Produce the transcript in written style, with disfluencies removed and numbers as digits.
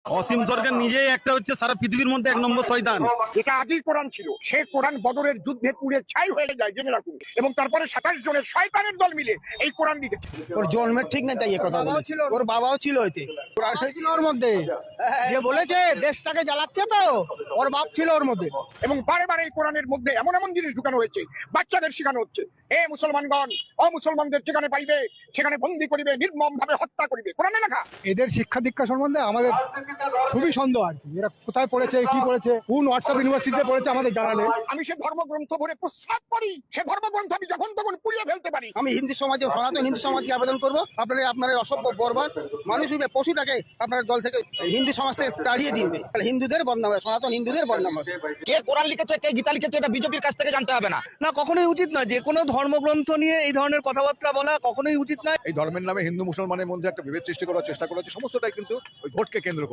অসীম সরকার নিজেই একটা হচ্ছে সারা পৃথিবীর মধ্যে 1 নম্বর শয়তান। এটা আগেই কোরআন ছিল, সে কোরআন বদরের যুদ্ধে পুড়ে ছাই হয়ে যায়, জেনে রাখুন। এবং তারপরে 27 জনের শয়তানের দল মিলে এই কোরআন লিখেছে। ওর জন্মের ঠিক নাই, তাই কথা বলেছিল। ওর বাবাও ছিল এতে, কোরআন ছিল ওর মধ্যে। যে বলেছে দেশটাকে জ্বালাচ্ছে, তো ওর বাপ ছিল ওর মধ্যে। এবং বারে বারে এই কোরআনের মধ্যে এমন এমন জিনিস ঢুকানো হয়েছে, বাচ্চাদের শেখানো হচ্ছে, এ মুসলমানগণ অমুসলমানদের যেখানে পাইবে সেখানে বন্দী করিবে, নির্মম ভাবে হত্যা করিবে, কোরআনে লেখা। এদের শিক্ষা দীক্ষা সম্বন্ধে আমাদের খুবই সন্দেহ আর কি। এরা কোথায় পড়েছে, কি পড়েছে, কোন হোয়াটসঅ্যাপ ইউনিভার্সিটিতে পড়েছে আমাদের জানা নেই। আমি সে ধর্মগ্রন্থ ভরে প্রস্তাব করি, সে ধর্মগ্রন্থ আমি যখন তখন পুড়িয়ে ফেলতে পারি। আমি হিন্দু সমাজে, সনাতন হিন্দু সমাজকে আবেদন করবো, আপনার অসভ্য বর্বর মানুষ হইবে, পশুটাকে আপনার দল থেকে, হিন্দু সমাজ থেকে তাড়িয়ে দিবে। হিন্দুদের বদনাম হবে, সনাতন হিন্দুদের বদনাম হবে। কে কোরআন লিখেছে, কে গীতা লিখেছে, এটা বিজেপির কাছ থেকে জানতে হবে না। না, কখনোই উচিত নয়। যে কোনো ধর্মগ্রন্থ নিয়ে এই ধরনের কথাবার্তা বলা কখনোই উচিত নয়। এই ধর্মের নামে হিন্দু মুসলমানের মধ্যে একটা বিভেদ সৃষ্টি করার চেষ্টা করা হচ্ছে, সমস্তটাই কিন্তু ওই ভোটকে কেন্দ্র করে।